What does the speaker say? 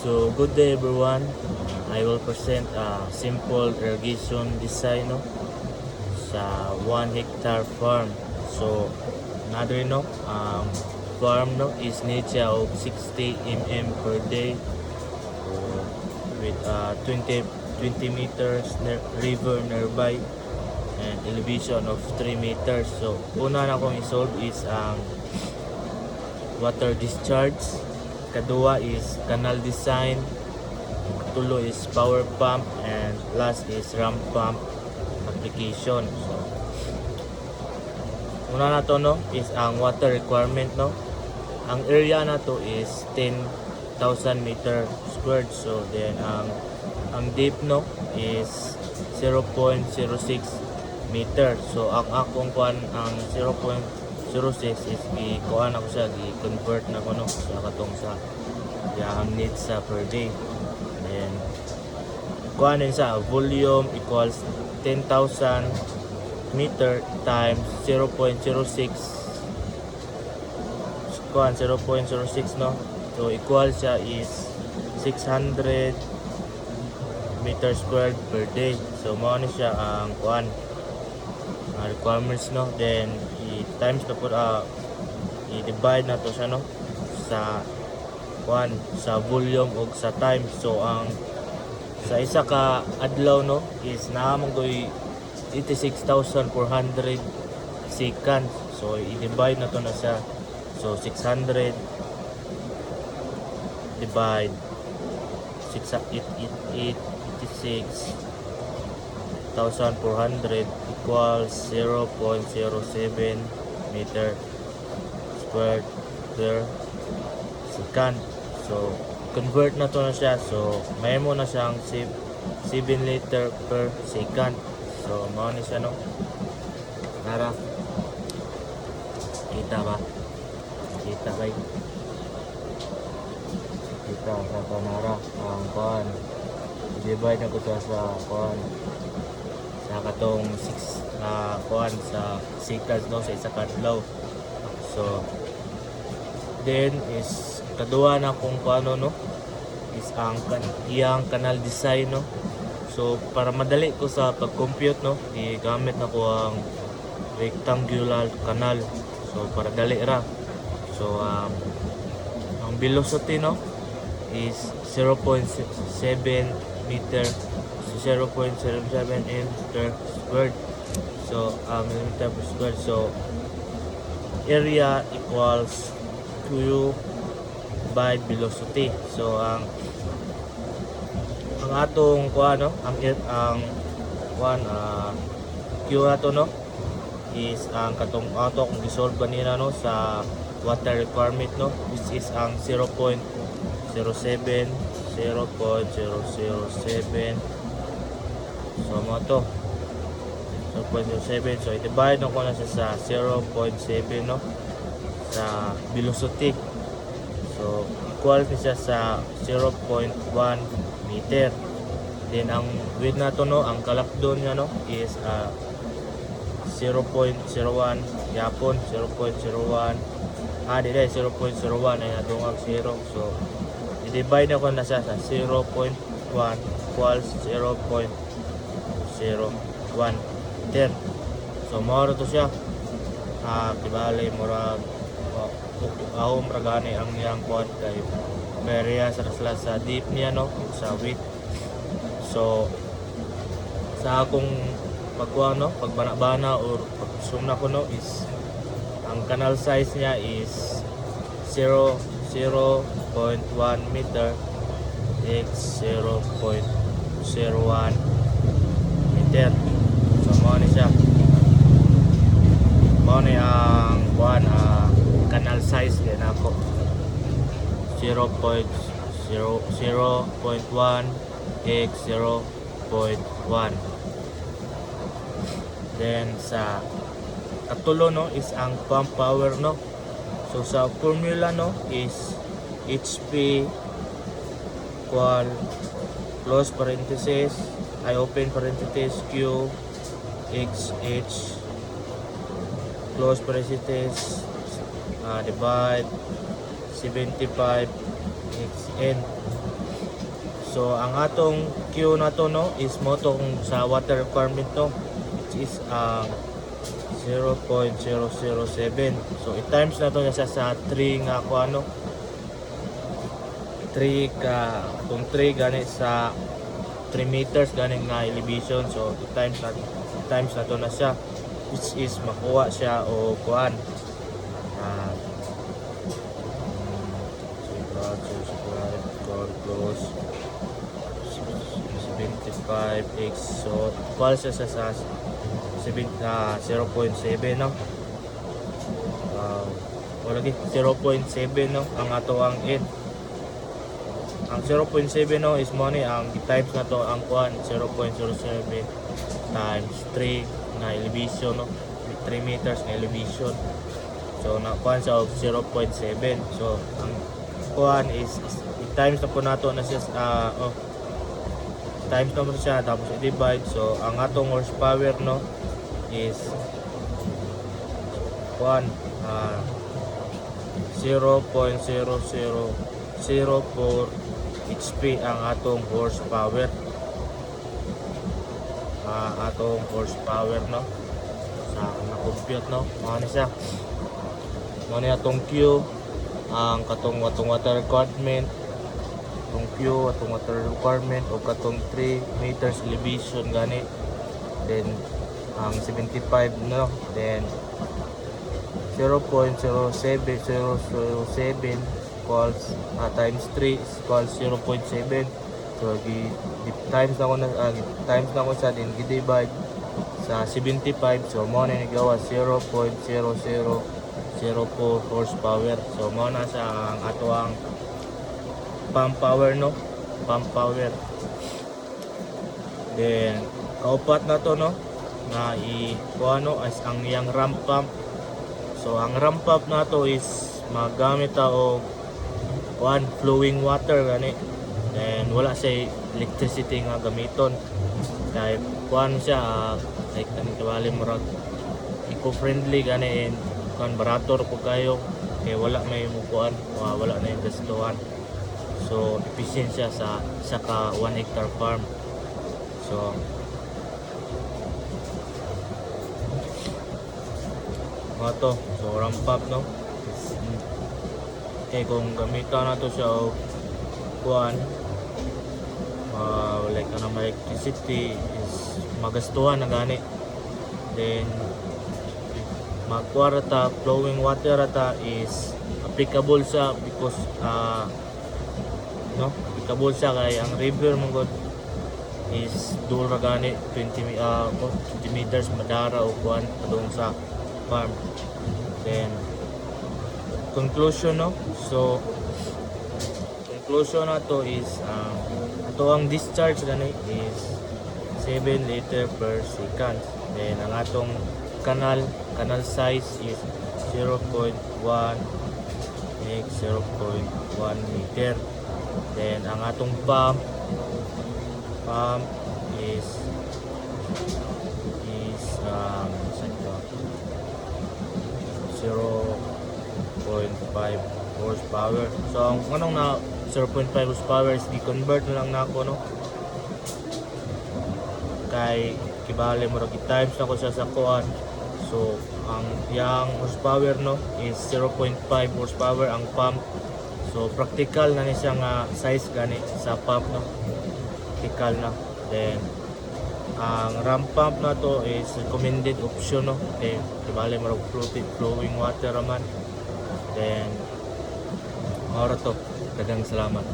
So good day everyone. I will present a simple irrigation design no, sa 1 hectare farm. So another farm no is need siya of 60 per day. So, with 20 meters river nearby and elevation of 3 meters. So una na akong isolve is ang water discharge. Kadua is canal design. Tulo is power pump, and last is ramp pump application. So una na to no is ang water requirement no. Ang area na to is 10,000 meter squared. So then ang deep no is 0.06 meter. So ang akong kuan ang 0.06 is i-kuan ako siya, i-convert na ko no sa katong sa ang needs sa per day. And kuan din sa volume equals 10,000 meter times 0.06 kuan 0.06 no. So equal siya is 600 meter squared per day. So mao ni siya ang kuan requirements no. Then i-times na po i-divide na to siya no sa kuan sa volume o sa time. So ang sa isa ka adlaw no is naamang goy 86,400 seconds. So i-divide na to na siya. So 600 divide 86,400 equals 0.07 meter squared per second. So convert na to na siya. So may mo na siyang 7 liter per second. So mao ni siya no. Nara kita ba? Kita kay kita sa panara ang kuan. I-divide na ko sa kuan sa katong 6 kuan sa seconds no sa isa ka adlaw. So then is kadua na kung paano no is ang iyang canal design no. So para madali ko sa pag-compute no, igamit na ko ang rectangular canal. So para dali ra. So ang velocity no is 0.7 meter, so 0.77 meter squared. So millimeter per squared. So area equals Q by velocity. So ang atong kuan no, ang kuan Q ato no is ang katong ato kung isolve kanina no sa water requirement no, which is ang 0.07 so mo to 0.07. So i-divide na ko na siya sa 0.7 no sa velocity. So equal siya sa 0.1 meter. Then ang width na to no, ang kalakdon niya no is 0.01 yapon 0.01 dili 0.01 ay nadungag 0. So i-divide na ko na siya sa 0.1 equals 0.01 meter. So mao to siya kibali murag ahom ragani ang iyang kuan kay area sa deep niya no sa width. So sa akong pagkuha no pagbana-bana or pag-zoom na ko no is ang canal size niya is 0.1 meter x 0.01 meter. So mao ni siya, mao ni ang kuan canal size din ako 0.1 x 0.1. Then sa katulo no is ang pump power no. So sa formula no is HP equal close parenthesis open parenthesis Q x H close parenthesis divide 75 xn. So ang atong Q na to no is mo to kung sa water requirement to, which is 0.007. So i-times na to siya sa 3 nga kung ano, 3 ka kung 3 gani sa 3 meters gani nga elevation. So i-times na to na siya, which is makuha siya o kuan close 75x. So equal siya sa 0.7 no. Wala gi 0.7 no ang ato ang in. Ang 0.7 no is money ang types na to ang kuan 0.07 times 3 na elevation no, 3 meters na elevation. So na kuan sa 0.7. So ang kuan is times na po nato na siya times na po siya tapos i-divide. So ang atong horsepower no is kuan 0.0004 HP ang atong horsepower. No sa na-compute no mao ni siya, mao ni atong Q ang katong water requirement, atong Q atong water requirement o katong 3 meters elevation gani, then ang 75 no, then 0.007 equals times 3 equals 0.7. So times na ko na sa din gi-divide sa 75. So mo na nagawa 0.0004 horsepower. So mo na sa ang ato ang pump power no, pump power. Then kaupat na to no na kuano as ang iyang ramp pump. So ang ramp pump na to is magamit ta og kuan flowing water gani, then wala say electricity nga gamiton kay kuan siya like kanang kawali murag eco-friendly gani, and kuan barato po kayo kay wala may mukuan, wala na yung gastuhan. So efficient siya sa ka 1 hectare farm. So to so ramp up no, kay kung gamitan na to siya og kuan like kanang electricity is magastuhan na gani, then magkuha ta flowing water ata is applicable sa because no applicable siya kay ang river mong is dura gani 20 meters madara o kuan padung sa farm. Then conclusion no, so conclusion na to is ato ang discharge gani is 7 liter per second. Then ang atong canal size is 0.1 x 0.1 meter. Then ang atong pump is 0.5 horsepower. So ang anong na 0.5 horsepower is i-convert na lang na ako no, kay kibali mo rin times na ko siya sa kuan. So ang yang horsepower no is 0.5 horsepower ang pump. So practical na ni siya nga size gani sa pump no, practical na. Then ang ramp pump na to is recommended option no, kay kibali mo rin flowing water man. Then maura to, daghang salamat.